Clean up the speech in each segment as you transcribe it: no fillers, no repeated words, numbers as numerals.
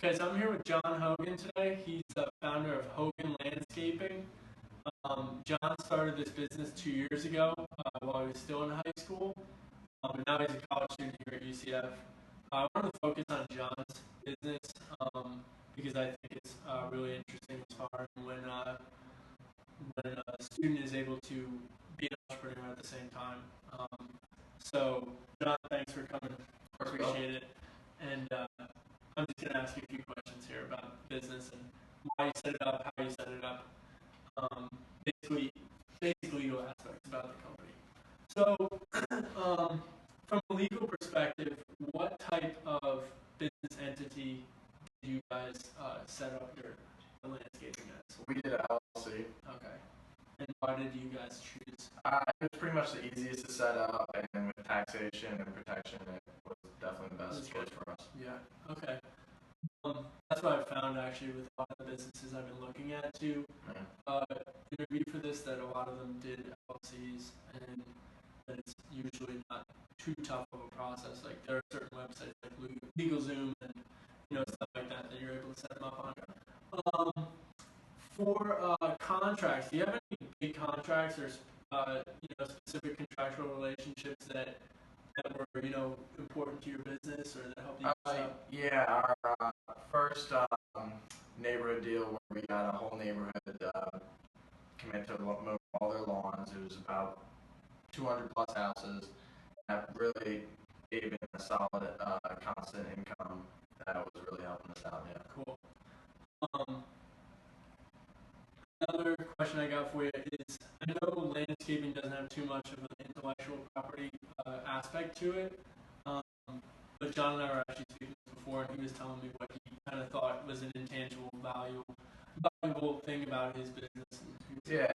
Okay, so I'm here with John Hogan today. He's the founder of Hogan Landscaping. John started this business 2 years ago while he was still in high school, and now he's a college student here at UCF. I wanted to focus on John's business because I think it's really interesting as far as when a student is able to be an entrepreneur at the same time. So, John, thanks for coming. Appreciate it. And I'm just going to ask you a few questions here about business and why you set it up, how you set it up, basically legal aspects about the company. So, from a legal perspective, what type of business entity did you guys set up your landscaping as? We did an LLC. Okay. And why did you guys choose? It was pretty much the easiest to set up, and with taxation and protection, it was definitely the best choice for us. Yeah. Okay. That's what I found actually with a lot of the businesses I've been looking at too. Interviewed for this that a lot of them did LLCs, and that it's usually not too tough of a process. Like there are certain websites like LegalZoom and stuff like that that you're able to set them up on. For contracts, do you have any big contracts or specific contractual relationships that were important to your business or that helped you? Yeah, our first neighborhood deal where we got a whole neighborhood commit to mow all their lawns. It was about 200 plus houses. That really gave it a solid constant income. That was really helping us out. Yeah. Cool. Another question I got for you is, I know landscaping doesn't have too much of an intellectual property aspect to it, but John and I were actually speaking before, and he was telling me what he kind of thought was an intangible, valuable thing about his business. Yeah,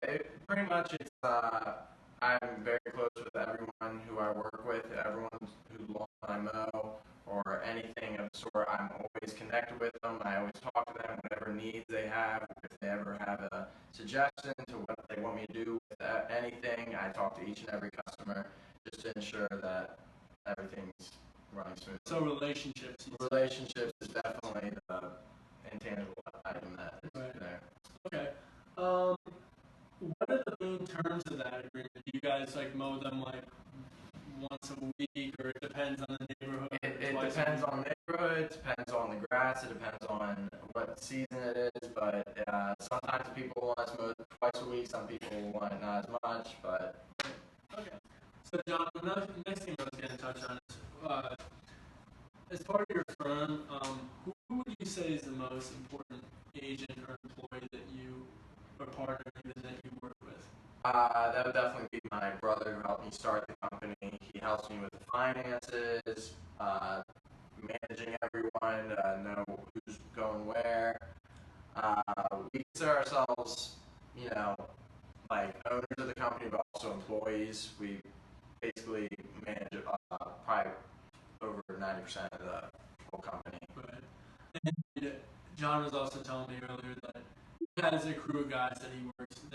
pretty much it's, I'm very close with everyone who I work with, everyone whose lawn I mow, or anything of the sort. I'm always connected with them. I always talk to them, whatever needs they have. If they ever have a suggestion to what they want me to do with anything, I talk to each and every customer just to ensure that everything's running smooth. So relationships. Relationships is definitely the intangible item that is there. Okay. What are the main terms of that agreement? Do you guys mow them once a week, or it depends on the neighborhood? It depends on the neighborhood, it depends on the grass, it depends on what season it is, but sometimes people want us mowed twice a week, some people want not as much, but... Okay. So John, the next thing I was going to touch on is, as part of your firm, who would you say is the most important agent or employee that you, or partner even that you work with? That would definitely be my brother who helped me start the company. He helps me with the finances, managing everyone, know who's going where. We consider ourselves, like owners of the company, but also employees. We basically manage probably over 90% of the whole company. Right. And John was also telling me earlier that he has a crew of guys that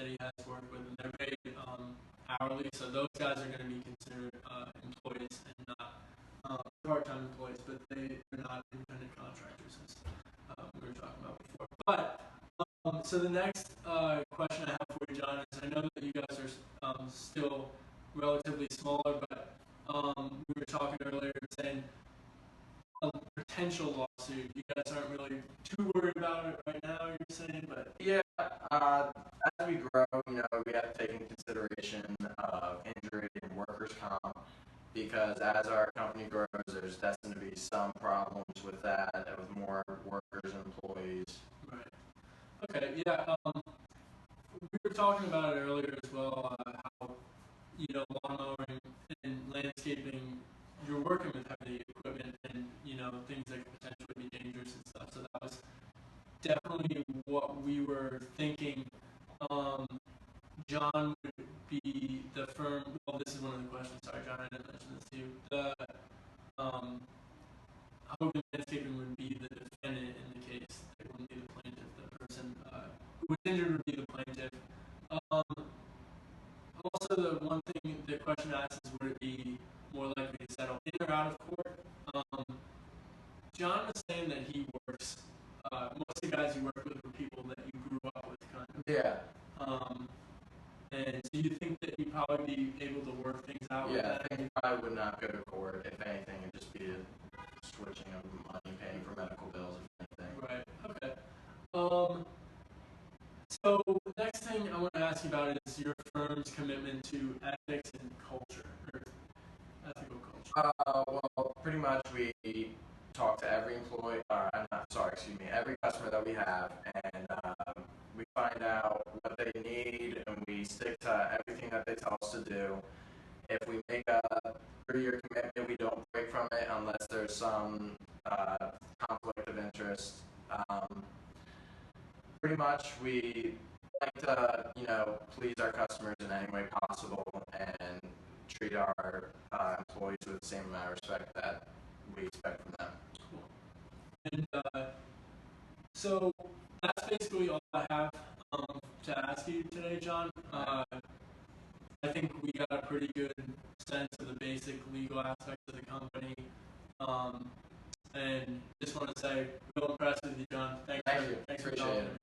he has worked with, and they're paid hourly. So those guys are going to be considered employees and not part-time employees, but they're not independent contractors, as we were talking about before. But so the next question I have for you, John, is I know that you guys are still relatively smaller, but we were talking earlier saying a potential lawsuit. You guys aren't really too worried about it right now, you're saying, but... Yeah, as we grow, we have to take into consideration of injury and workers' comp, because as our company grows, there's destined to be some problems with that, with more workers and employees. Right. Okay, yeah, we were talking about it earlier as well, how, lawn mowing and landscaping, you're working with heavy equipment and, things that could potentially be dangerous and stuff. So that was definitely what we were thinking. John would be the firm. Well, this is one of the questions. Sorry, John, I didn't mention this to you. The Hogan Landscaping would be the defendant in the case. It wouldn't be the plaintiff. The person who was injured would be the plaintiff. Also, the question I asked is, would it be more likely to settle in or out of court? John was saying that he works guys you work with were people that you grew up with, kind of. Yeah. And so you think that you'd probably be able to work things out with Yeah, that? I think I would not go to court. If anything, it'd just be a switching of money, paying for medical bills, if anything. Right. Okay. So the next thing I want to ask you about is your firm's commitment to ethics and culture, or ethical culture. Well, pretty much we talk to every employee, every customer that we have, and we find out what they need, and we stick to everything that they tell us to do. If we make a 3-year commitment, we don't break from it unless there's some conflict of interest. Pretty much, we like to, please our customers in any way possible and treat our employees with the same amount of respect that we expect from them. Cool. And so that's basically all I have to ask you today, John. I think we got a pretty good sense of the basic legal aspects of the company. And just want to say, real impressed with you, John. Thanks Thank you. Thanks for Appreciate talking. it.